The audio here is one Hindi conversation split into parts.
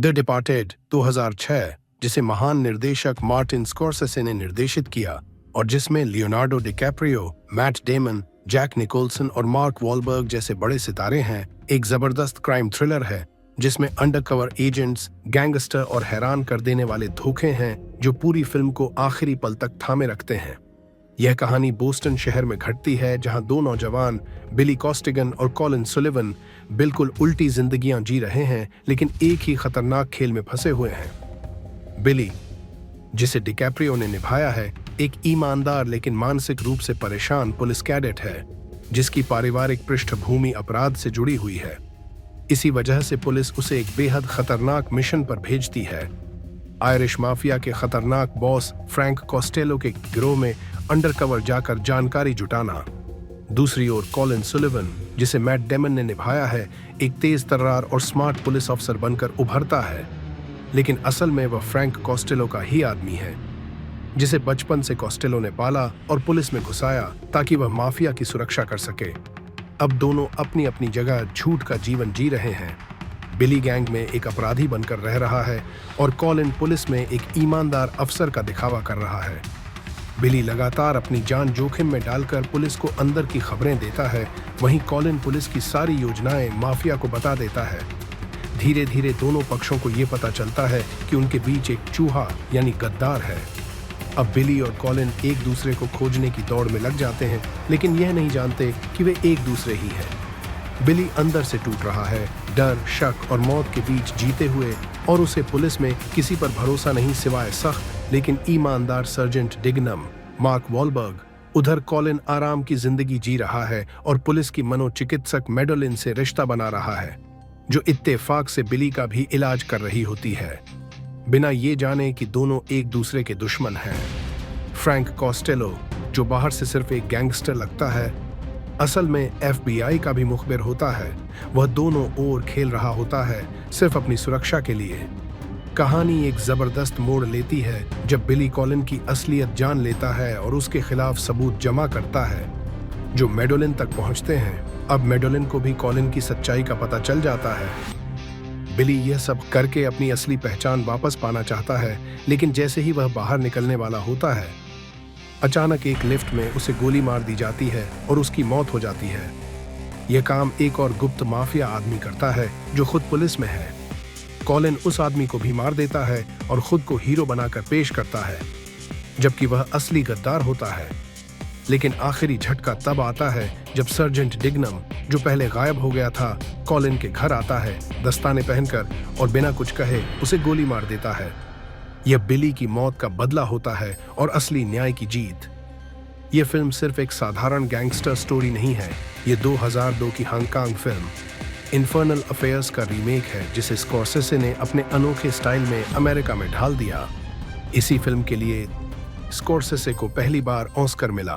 द डिपार्टेड 2006, जिसे महान निर्देशक मार्टिन स्कॉर्सेसे ने निर्देशित किया और जिसमें Leonardo DiCaprio, Matt Damon, Jack Nicholson और मार्क वॉलबर्ग जैसे बड़े सितारे हैं, एक जबरदस्त क्राइम थ्रिलर है जिसमें अंडरकवर एजेंट्स, गैंगस्टर और हैरान कर देने वाले धोखे हैं जो पूरी फिल्म को आखिरी पल तक थामे रखते हैं। यह कहानी बोस्टन शहर में घटती है जहां दो नौजवान बिली कॉस्टिगन और कॉलिन सुलिवन बिल्कुल उल्टी जिंदगियां जी रहे हैं, लेकिन एक ही खतरनाक खेल में फंसे हुए हैं। बिली, जिसे डिकैप्रियो ने निभाया है, एक ईमानदार लेकिन मानसिक रूप से परेशान पुलिस कैडेट है जिसकी पारिवारिक पृष्ठभूमि अपराध से जुड़ी हुई है। इसी वजह से पुलिस उसे एक बेहद खतरनाक मिशन पर भेजती है, आयरिश माफिया के खतरनाक बॉस फ्रैंक कॉस्टेलो के गिरोह में अंडरकवर जाकर जानकारी जुटाना। दूसरी ओर कॉलिन सुलिवन, जिसे मैट डेमन ने निभाया है, एक तेज तर्रार और स्मार्ट पुलिस अफसर बनकर उभरता है, लेकिन असल में वह फ्रैंक कॉस्टेलो का ही आदमी है जिसे बचपन से कॉस्टेलो ने पाला और पुलिस में घुसाया ताकि वह माफिया की सुरक्षा कर सके। अब दोनों अपनी अपनी जगह झूठ का जीवन जी रहे हैं। बिली गैंग में एक अपराधी बनकर रह रहा है और कॉलिन पुलिस में एक ईमानदार अफसर का दिखावा कर रहा है। बिली लगातार अपनी जान जोखिम में डालकर पुलिस को अंदर की खबरें देता है, वहीं कॉलिन पुलिस की सारी योजनाएं माफिया को बता देता है। धीरे धीरे दोनों पक्षों को यह पता चलता है कि उनके बीच एक चूहा यानी गद्दार है। अब बिली और कॉलिन एक दूसरे को खोजने की दौड़ में लग जाते हैं, लेकिन यह नहीं जानते कि वे एक दूसरे ही हैं। बिली अंदर से टूट रहा है, डर, शक और मौत के बीच जीते हुए, और उसे पुलिस में किसी पर भरोसा नहीं सिवाय सख्त लेकिन ईमानदार सर्जेंट डिग्नम, मार्क वॉलबर्ग। उधर कॉलिन आराम की जिंदगी जी रहा है और पुलिस की मनोचिकित्सक मेडोलिन से रिश्ता बना रहा है, जो इत्तेफाक से बिली का भी इलाज कर रही होती है, बिना ये जाने कि दोनों एक दूसरे के दुश्मन हैं। फ्रैंक कॉस्टेलो, जो बाहर से सिर्फ एक गैंगस्टर लगता है, असल में FBI का भी मुखबिर होता है। वह दोनों ओर खेल रहा होता है सिर्फ अपनी सुरक्षा के लिए। कहानी एक जबरदस्त मोड़ लेती है जब बिली कॉलिन की असलियत जान लेता है और उसके खिलाफ सबूत जमा करता है, जो मेडोलिन तक पहुंचते हैं। अब मेडोलिन को भी कॉलिन की सच्चाई का पता चल जाता है। बिली यह सब करके अपनी असली पहचान वापस पाना चाहता है, लेकिन जैसे ही वह बाहर निकलने वाला होता है, अचानक एक लिफ्ट में उसे गोली मार दी जाती है और उसकी मौत हो जाती है। यह काम एक और गुप्त माफिया आदमी करता है जो खुद पुलिस में है। कॉलिन उस आदमी को भी मार देता है और खुद को हीरो बनाकर पेश करता है, जबकि वह असली गद्दार होता है। लेकिन आखिरी झटका तब आता है जब सर्जेंट डिग्नम, जो पहले गायब हो गया था, कॉलिन के घर आता है दस्ताने पहनकर और बिना कुछ कहे उसे गोली मार देता है। यह बिली की मौत का बदला होता है और असली न्याय की जीत। यह फिल्म सिर्फ एक साधारण गैंगस्टर स्टोरी नहीं है, यह 2002 की हांगकांग फिल्म इन्फर्नल अफेयर्स का रीमेक है, जिसे स्कॉर्सेसे ने अपने अनोखे स्टाइल में अमेरिका में ढाल दिया। इसी फिल्म के लिए स्कॉर्सेसे को पहली बार ऑस्कर मिला,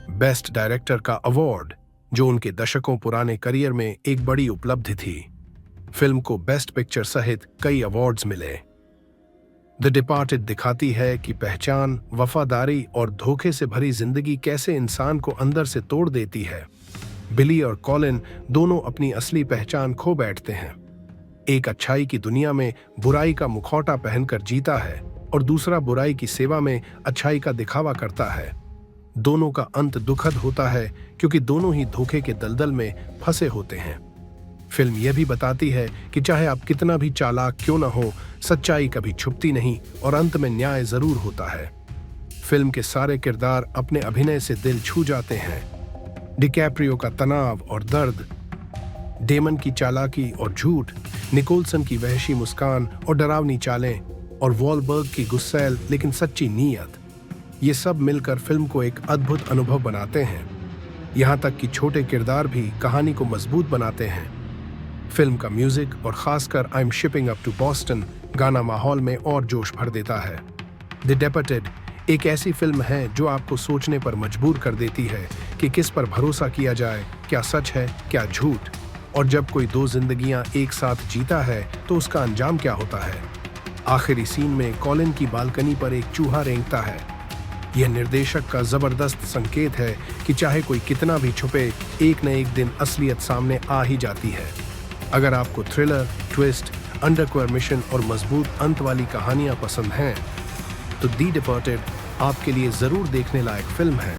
बेस्ट डायरेक्टर का अवार्ड, जो उनके दशकों पुराने करियर में एक बड़ी उपलब्धि थी। फिल्म को बेस्ट पिक्चर सहित कई अवार्ड्स मिले। द डिपार्टेड दिखाती है कि पहचान, वफादारी और धोखे से भरी जिंदगी कैसे इंसान को अंदर से तोड़ देती है। बिली और कॉलिन दोनों अपनी असली पहचान खो बैठते हैं। एक अच्छाई की दुनिया में बुराई का मुखौटा पहनकर जीता है और दूसरा बुराई की सेवा में अच्छाई का दिखावा करता है। दोनों का अंत दुखद होता है क्योंकि दोनों ही धोखे के दलदल में फंसे होते हैं। फिल्म यह भी बताती है कि चाहे आप कितना भी चालाक क्यों न हो, सच्चाई कभी छुपती नहीं और अंत में न्याय जरूर होता है। फिल्म के सारे किरदार अपने अभिनय से दिल छू जाते हैं। डिकैप्रियो का तनाव और दर्द, डेमन की चालाकी और झूठ, निकोलसन की वहशी मुस्कान और डरावनी चालें, और वॉलबर्ग की गुस्सैल लेकिन सच्ची नीयत, ये सब मिलकर फिल्म को एक अद्भुत अनुभव बनाते हैं। यहाँ तक कि छोटे किरदार भी कहानी को मजबूत बनाते हैं। फिल्म का म्यूजिक और खासकर I am shipping up to Boston गाना माहौल में और जोश भर देता है। द डिपार्टेड एक ऐसी फिल्म है जो आपको सोचने पर मजबूर कर देती है कि किस पर भरोसा किया जाए, क्या सच है, क्या झूठ, और जब कोई दो जिंदगियां एक साथ जीता है तो उसका अंजाम क्या होता है। आखिरी सीन में कॉलिन की बालकनी पर एक चूहा रेंगता है। यह निर्देशक का जबरदस्त संकेत है कि चाहे कोई कितना भी छुपे, एक न एक दिन असलियत सामने आ ही जाती है। अगर आपको थ्रिलर, ट्विस्ट, अंडरकवर मिशन और मजबूत अंत वाली कहानियां पसंद हैं तो दी डिपार्टेड आपके लिए जरूर देखने लायक फिल्म है।